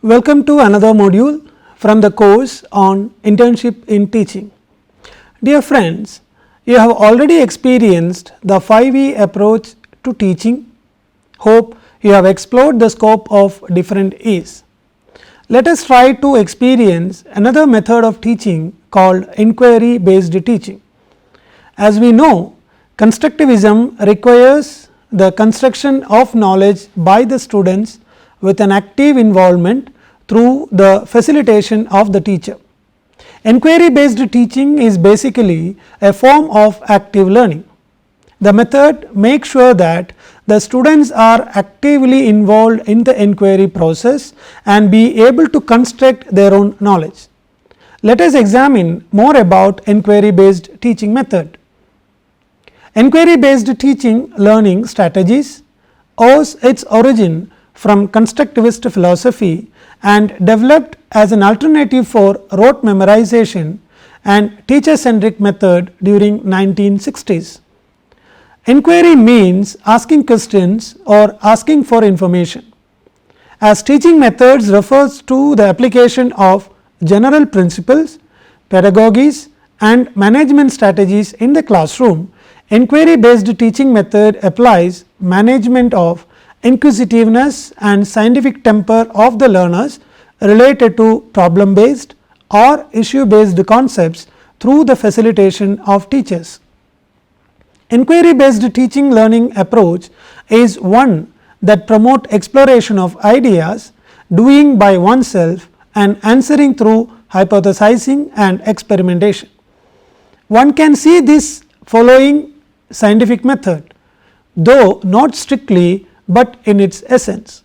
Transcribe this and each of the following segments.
Welcome to another module from the course on internship in teaching. Dear friends, you have already experienced the 5E approach to teaching. Hope you have explored the scope of different E's. Let us try to experience another method of teaching called inquiry based teaching. As we know, constructivism requires the construction of knowledge by the students with an active involvement through the facilitation of the teacher. Inquiry based teaching is basically a form of active learning. The method makes sure that the students are actively involved in the inquiry process and be able to construct their own knowledge. Let us examine more about inquiry based teaching method. Inquiry based teaching learning strategies owes its origin from constructivist philosophy and developed as an alternative for rote memorization and teacher centric method during 1960s. Inquiry means asking questions or asking for information. As teaching methods refers to the application of general principles, pedagogies and management strategies in the classroom, inquiry based teaching method applies management of inquisitiveness and scientific temper of the learners related to problem based or issue based concepts through the facilitation of teachers. Inquiry based teaching learning approach is one that promote exploration of ideas, doing by oneself and answering through hypothesizing and experimentation. One can see this following scientific method, though not strictly, but in its essence.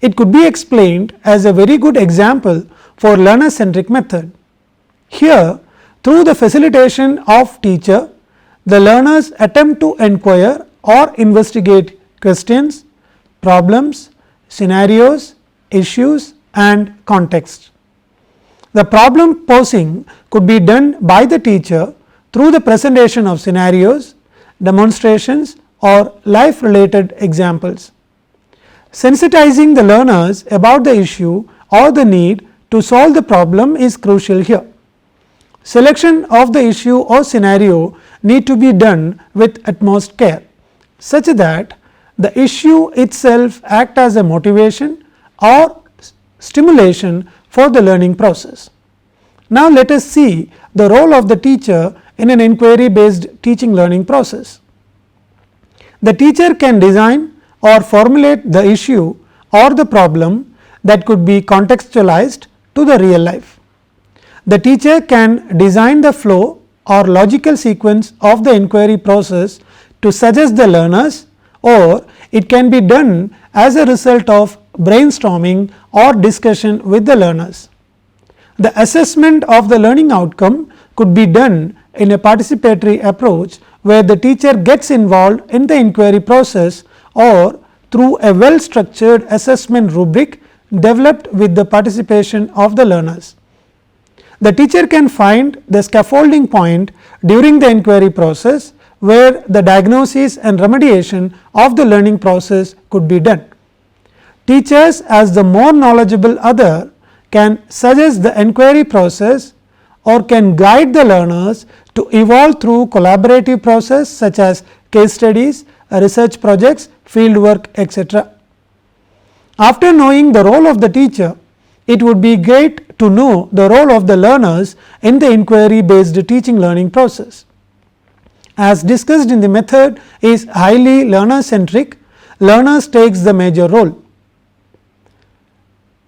It could be explained as a very good example for learner centric method. Here, through the facilitation of teacher, the learners attempt to inquire or investigate questions, problems, scenarios, issues and context. The problem posing could be done by the teacher through the presentation of scenarios, demonstrations or life related examples. Sensitizing the learners about the issue or the need to solve the problem is crucial here. Selection of the issue or scenario need to be done with utmost care, such that the issue itself act as a motivation or stimulation for the learning process. Now, let us see the role of the teacher in an inquiry based teaching learning process. The teacher can design or formulate the issue or the problem that could be contextualized to the real life. The teacher can design the flow or logical sequence of the inquiry process to suggest the learners, or it can be done as a result of brainstorming or discussion with the learners. The assessment of the learning outcome could be done in a participatory approach, where the teacher gets involved in the inquiry process or through a well structured assessment rubric developed with the participation of the learners. The teacher can find the scaffolding point during the inquiry process, where the diagnosis and remediation of the learning process could be done. Teachers, as the more knowledgeable other, can suggest the inquiry process or can guide the learners to evolve through collaborative process such as case studies, research projects, field work, etc. After knowing the role of the teacher, it would be great to know the role of the learners in the inquiry based teaching learning process. As discussed in the method is highly learner centric, learners takes the major role.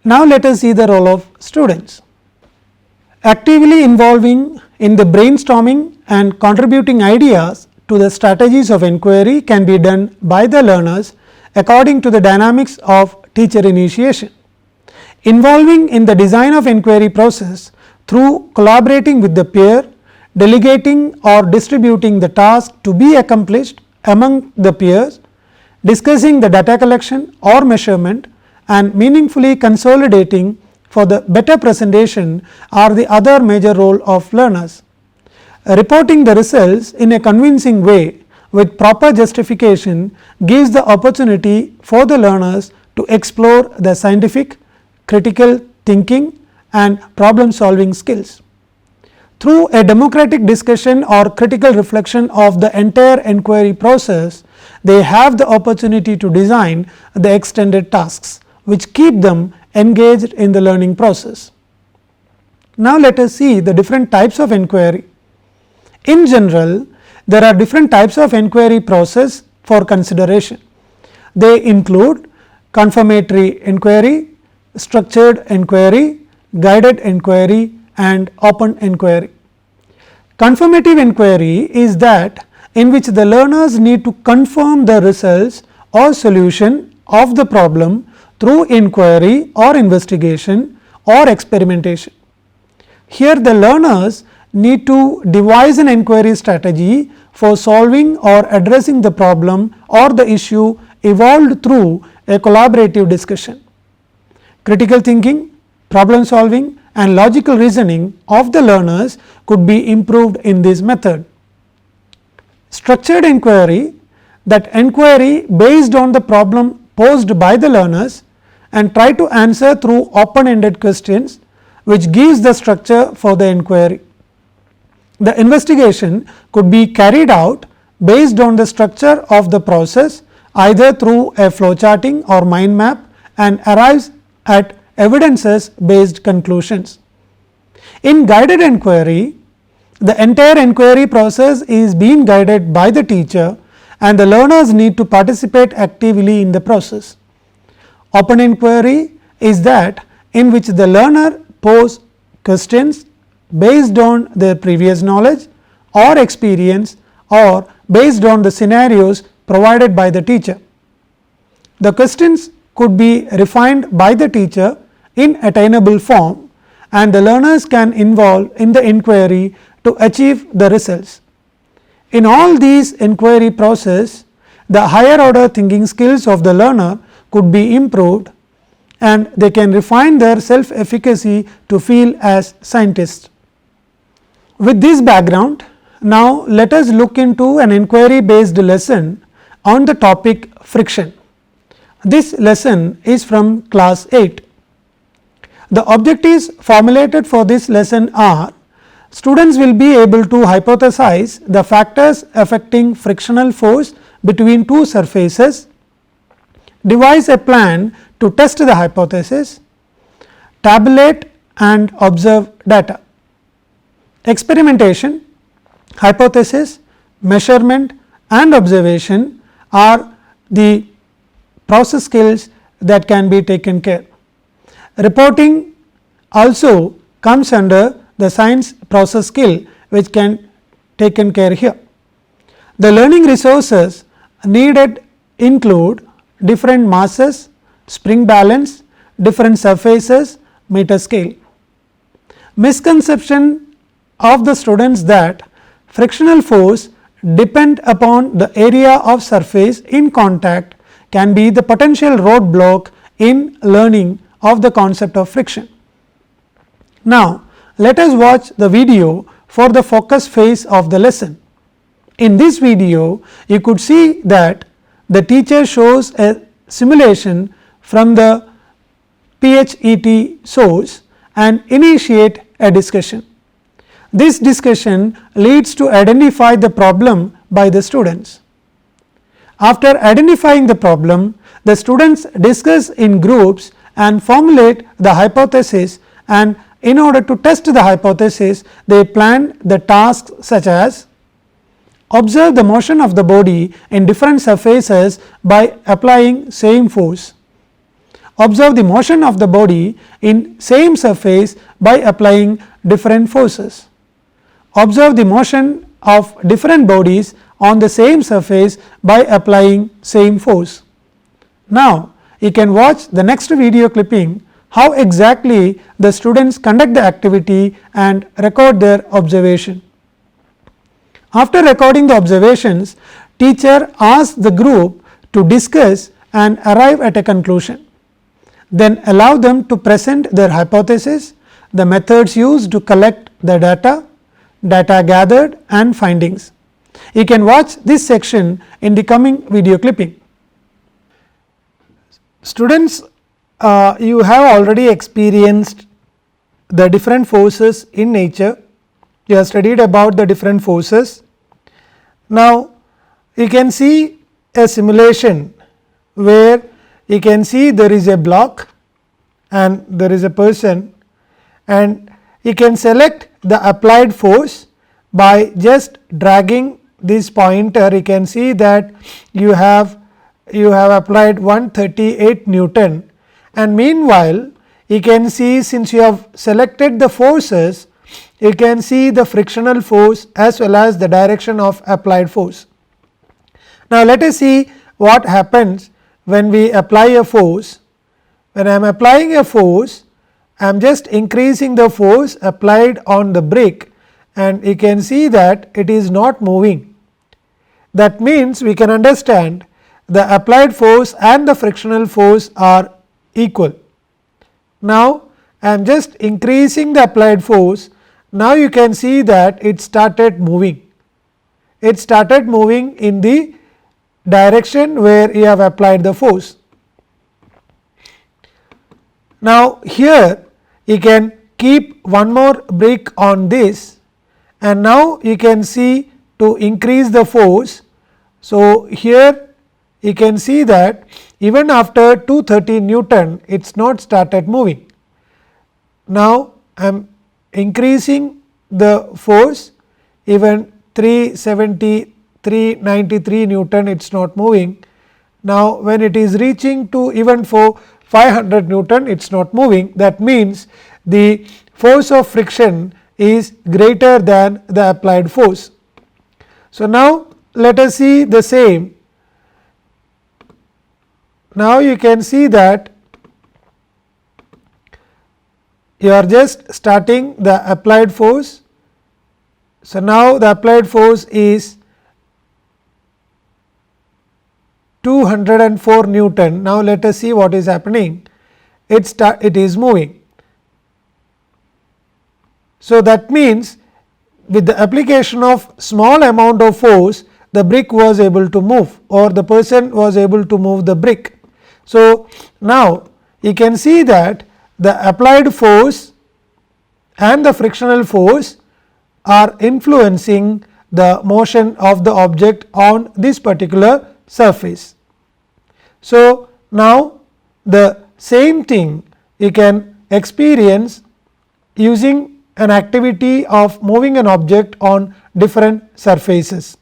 Now, let us see the role of students. Actively involving in the brainstorming and contributing ideas to the strategies of inquiry can be done by the learners according to the dynamics of teacher initiation. Involving in the design of inquiry process through collaborating with the peer, delegating or distributing the task to be accomplished among the peers, discussing the data collection or measurement and meaningfully consolidating for the better presentation are the other major role of learners. Reporting the results in a convincing way with proper justification gives the opportunity for the learners to explore the scientific, critical thinking and problem solving skills. Through a democratic discussion or critical reflection of the entire inquiry process, they have the opportunity to design the extended tasks, which keep them engaged in the learning process. Now, let us see the different types of inquiry. In general, there are different types of inquiry process for consideration. They include confirmatory inquiry, structured inquiry, guided inquiry and open inquiry. Confirmative inquiry is that in which the learners need to confirm the results or solution of the problem through inquiry or investigation or experimentation. Here the learners need to devise an inquiry strategy for solving or addressing the problem or the issue evolved through a collaborative discussion. Critical thinking, problem solving and logical reasoning of the learners could be improved in this method. Structured inquiry, that inquiry based on the problem posed by the learners and try to answer through open ended questions, which gives the structure for the inquiry. The investigation could be carried out based on the structure of the process either through a flowcharting or mind map and arrives at evidences based conclusions. In guided inquiry, the entire inquiry process is being guided by the teacher and the learners need to participate actively in the process. Open inquiry is that in which the learner pose questions based on their previous knowledge or experience or based on the scenarios provided by the teacher. The questions could be refined by the teacher in attainable form and the learners can involve in the inquiry to achieve the results. In all these inquiry process, the higher order thinking skills of the learner could be improved and they can refine their self efficacy to feel as scientists. With this background, now let us look into an inquiry based lesson on the topic friction. This lesson is from class 8. The objectives formulated for this lesson are: students will be able to hypothesize the factors affecting frictional force between two surfaces, devise a plan to test the hypothesis, tabulate and observe data. Experimentation, hypothesis, measurement and observation are the process skills that can be taken care. Reporting also comes under the science process skill which can taken care here. The learning resources needed include different masses, spring balance, different surfaces, meter scale. Misconception of the students that frictional force depend upon the area of surface in contact can be the potential roadblock in learning of the concept of friction. Now, let us watch the video for the focus phase of the lesson. In this video, you could see that the teacher shows a simulation from the PHET source and initiate a discussion. This discussion leads to identify the problem by the students. After identifying the problem, the students discuss in groups and formulate the hypothesis, and in order to test the hypothesis, they plan the tasks such as: observe the motion of the body in different surfaces by applying same force, observe the motion of the body in same surface by applying different forces, observe the motion of different bodies on the same surface by applying same force. Now, you can watch the next video clipping how exactly the students conduct the activity and record their observation. After recording the observations, teacher asks the group to discuss and arrive at a conclusion. Then allow them to present their hypothesis, the methods used to collect the data, data gathered and findings. You can watch this section in the coming video clipping. Students you have already experienced the different forces in nature, you have studied about the different forces. Now, you can see a simulation where you can see there is a block and there is a person, and you can select the applied force by just dragging this pointer. You can see that you have applied 138 Newton, and meanwhile you can see, since you have selected the forces, you can see the frictional force as well as the direction of applied force. Now, let us see what happens when we apply a force. When I am applying a force, I am just increasing the force applied on the brick, and you can see that it is not moving. That means, we can understand the applied force and the frictional force are equal. Now, I am just increasing the applied force. Now, you can see that it started moving. It started moving in the direction where you have applied the force. Now, here you can keep one more brick on this, and now you can see to increase the force. So, here you can see that even after 230 Newton, it is not started moving. Now, I am increasing the force, even 370, 393 Newton, it is not moving. Now, when it is reaching to even for 500 Newton, it is not moving. That means, the force of friction is greater than the applied force. So, now let us see the same. Now, you can see that you are just starting the applied force. So, now the applied force is 204 Newton. Now, let us see what is happening. It is moving. So, that means, with the application of small amount of force, the brick was able to move, or the person was able to move the brick. So, now you can see that the applied force and the frictional force are influencing the motion of the object on this particular surface. So, now the same thing you can experience using an activity of moving an object on different surfaces.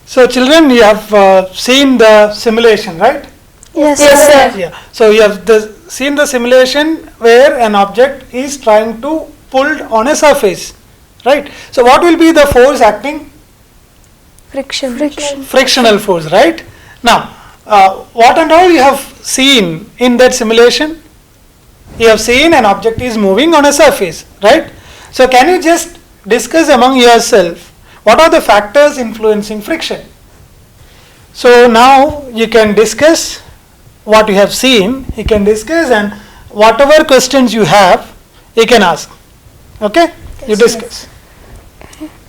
So, children, you have seen the simulation, right? Yes, sir. Yeah. So, you have seen the simulation where an object is trying to pulled on a surface, right? So, what will be the force acting? Frictional force, right? Now, what and all you have seen in that simulation? You have seen an object is moving on a surface, right? So, can you just discuss among yourself what are the factors influencing friction? So, now you can discuss what you have seen, you can discuss, and whatever questions you have, you can ask. Okay? You discuss.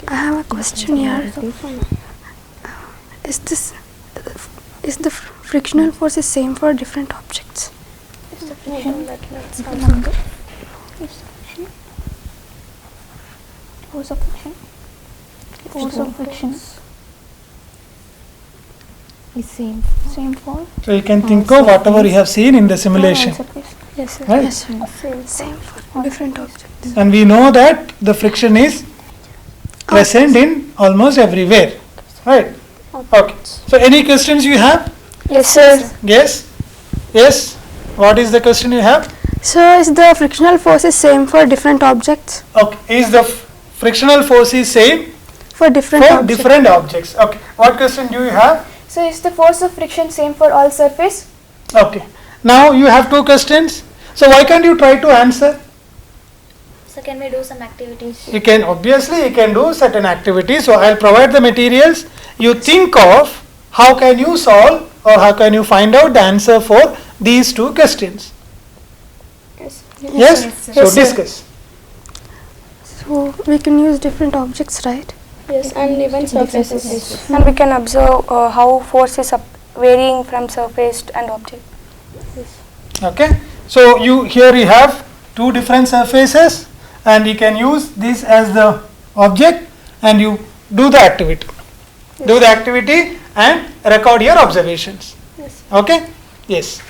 I have a question here. Is the frictional force is same for different objects? Is the friction force of friction is same for. So, you can think of whatever you have seen in the simulation. Yes, sir. Right. Yes, sir. Same for different objects. And we know that the friction is present in almost everywhere, right? Okay. So, any questions you have? Yes, sir. Yes? Yes? What is the question you have? So, is the frictional force is same for different objects? Okay. Is the frictional force is same For different for objects. different objects? Okay. What question do you have? So is the force of friction same for all surface? Okay. Now, you have two questions. So, why can't you try to answer? So can we do some activities? You can, obviously you can do certain activities. So, I will provide the materials. You think of how can you solve or how can you find out the answer for these two questions. Yes. Yes? So, Yes, sir. discuss. So, we can use different objects, right? Yes, and even surfaces. And we can observe how force is varying from surface and object. Okay. So, here you have two different surfaces and you can use this as the object and you do the activity. Do the activity and record your observations. Yes. Okay? Yes.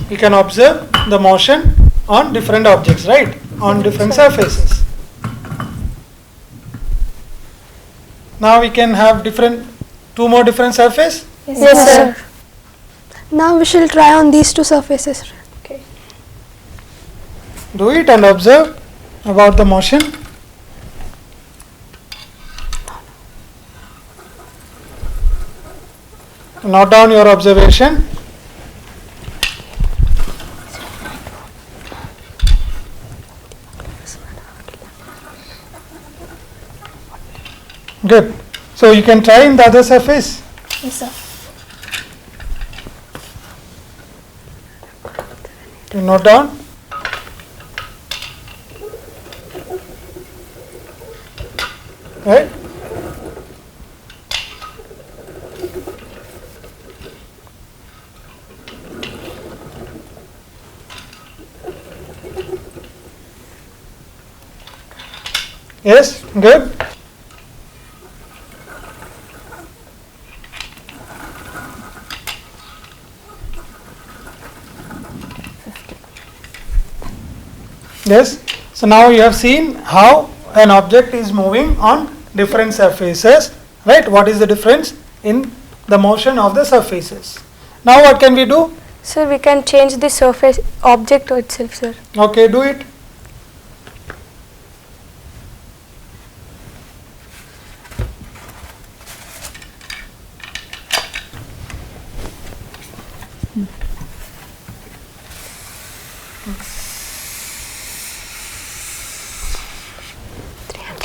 You can observe the motion on different objects, right? On different surfaces. Now we can have two more different surface. Yes, sir. Now we shall try on these two surfaces. Okay. Do it and observe about the motion. Note down your observation. Good. So you can try in the other surface. Yes, sir. You note down. Right? Yes, good. Yes. So now you have seen how an object is moving on different surfaces, right? What is the difference in the motion of the surfaces? Now what can we do? Sir, we can change the surface object itself, sir. Okay, do it.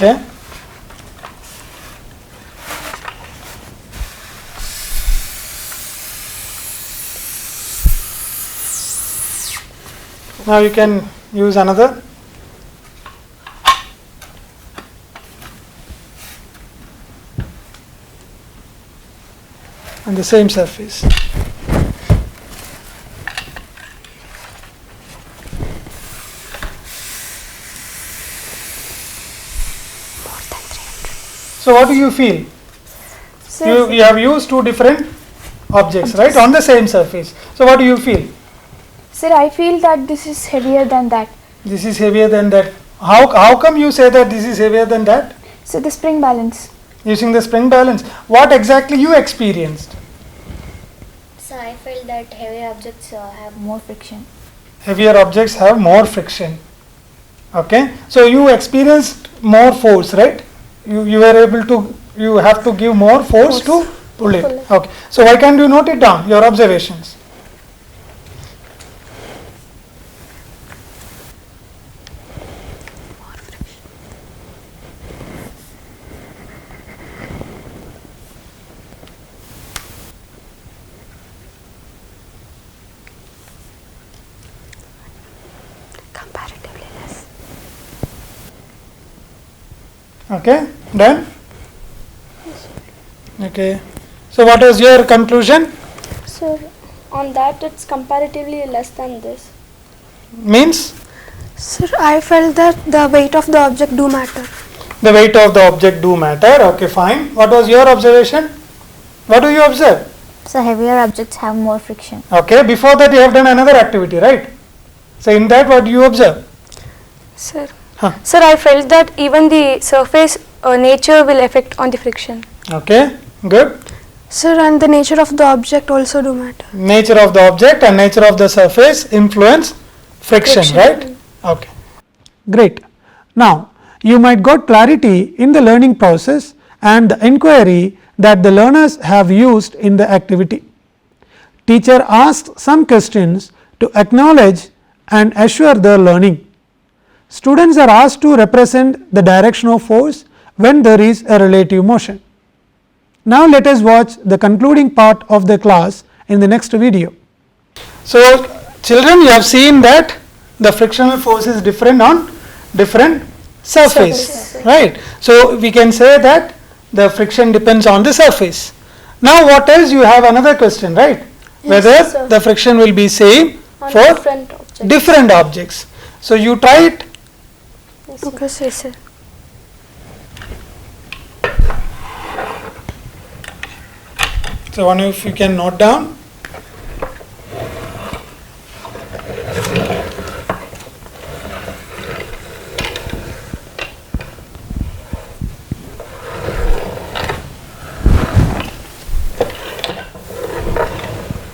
Okay. Now you can use another. On the same surface. So what do you feel? You have used two different objects, right, on the same surface. So what do you feel? Sir, I feel that this is heavier than that. This is heavier than that. How come you say that this is heavier than that? So the spring balance. Using the spring balance. What exactly you experienced? So I felt that heavy objects have more friction. Heavier objects have more friction. Okay. So you experienced more force, right? You were able to, you have to give more force to pull it. Okay. So why can't you note it down, your observations? Comparatively less. Okay, done? Okay. So what was your conclusion? Sir, on that it's comparatively less than this. Means Sir, I felt that the weight of the object do matter. the weight of the object do matter. Okay, fine. What was your observation? What do you observe? So heavier objects have more friction. Okay, before that you have done another activity, right? So in that what do you observe? Sir, Huh. sir, I felt that even the surface nature will affect on the friction. Okay, good. Sir, and the nature of the object also do matter. Nature of the object and nature of the surface influence friction, right? Okay. Great. Now, you might got clarity in the learning process and the inquiry that the learners have used in the activity. Teacher asked some questions to acknowledge and assure their learning. Students are asked to represent the direction of force when there is a relative motion. Now, let us watch the concluding part of the class in the next video. So, children, you have seen that the frictional force is different on different surface, right? So we can say that the friction depends on the surface. Now what else? You have another question, right? Whether sir. the friction will be same On for different objects. different objects. So you try it. Yes, sir. Okay, sir. So one if you can note down.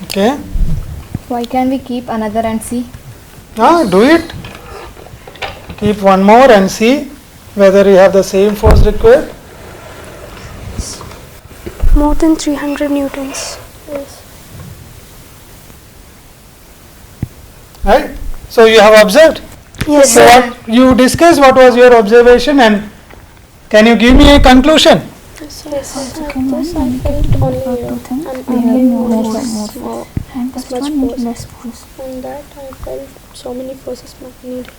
Okay. Why can't we keep another and see? Do it. Keep one more and see whether you have the same force required. More than 300 newtons. Yes. Right. So you have observed. Yes, So sir. what you discussed, what was your observation, and can you give me a conclusion? Yes, this I felt only here and only more small, And much force. And that I felt so many forces needed.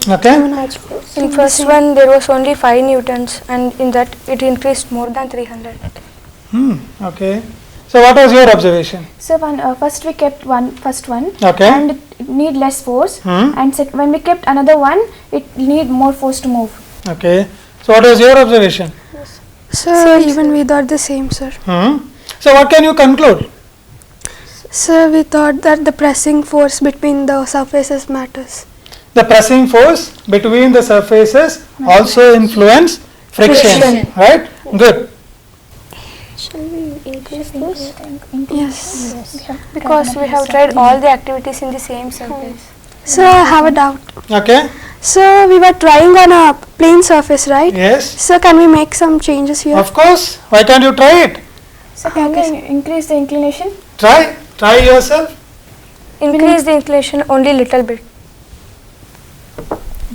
Okay. Much force. In first one there was only 5 newtons and in that it increased more than 300. Okay. So what was your observation? So first we kept first one Okay. and it need less force and when we kept another one it need more force to move. Okay. So what was your observation? Sir, even we thought the same, sir. So what can you conclude? Sir, we thought that the pressing force between the surfaces matters. The pressing force between the surfaces also influence friction. Right? Good. Shall we increase this? Yes. Because we have tried all the activities in the same surface. Sir, I have a doubt. Okay. Sir, we were trying on a plane surface, right? Yes. Sir, can we make some changes here? Of course. Why can't you try it? So can we increase the inclination? Try. Try yourself. Increase the inclination only little bit.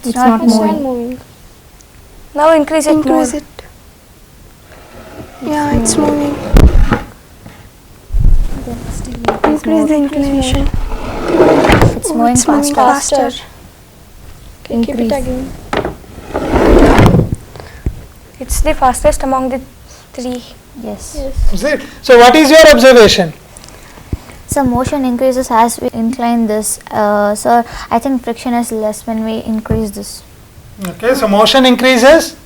It's not It's moving. not moving. Now increase it more. Increase it. Yeah, it's moving. Increase the inclination. It's Oh, moving it's moving faster. faster. Okay, keep it Increase. again. It's the fastest among the 3. Yes. Yes. Is it? So what is your observation? So motion increases as we incline this. So I think friction is less when we increase this. Okay, so motion increases.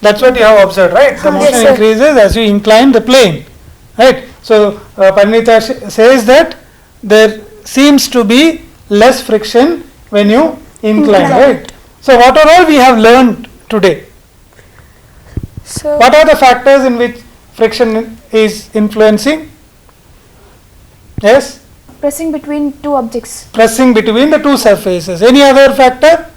That's what you have observed, right? The Yes, motion sir. increases as you incline the plane, right? So Parinita says that there seems to be less friction when you incline, right? So what are all we have learned today? So What are the factors in which friction is influencing? Yes, Pressing between two objects. pressing between the two surfaces. Any other factor?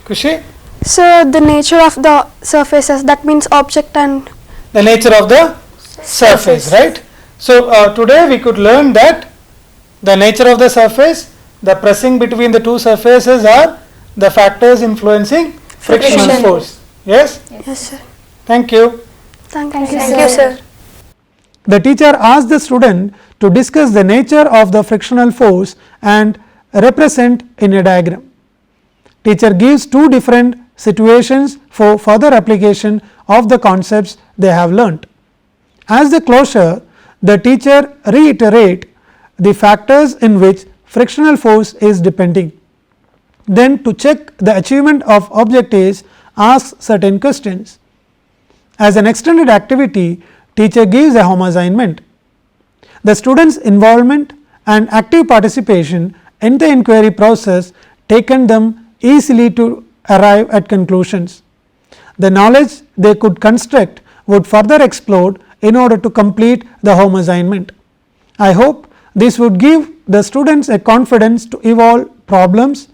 Kushi? So the nature of the surfaces, that means object and The nature of the surface, right? So today we could learn that the nature of the surface, the pressing between the two surfaces are the factors influencing frictional Friction. force. Yes? yes sir. Thank you. Thank Thank you. you, thank you, sir. The teacher asked the student to discuss the nature of the frictional force and represent in a diagram. Teacher gives 2 different situations for further application of the concepts they have learnt. As the closure, the teacher reiterate the factors in which frictional force is depending. Then to check the achievement of objectives, asks certain questions. As an extended activity, teacher gives a home assignment. The students' involvement and active participation in the inquiry process taken them easily to arrive at conclusions. The knowledge they could construct would further explored in order to complete the home assignment. I hope this would give the students a confidence to evolve problems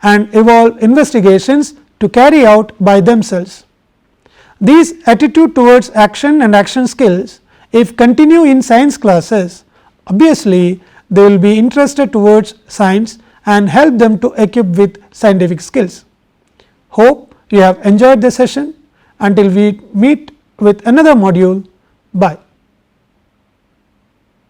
and evolve investigations to carry out by themselves. These attitude towards action and action skills, if continue in science classes, obviously they will be interested towards science and help them to equip with scientific skills. Hope you have enjoyed the session. Until we meet with another module, bye.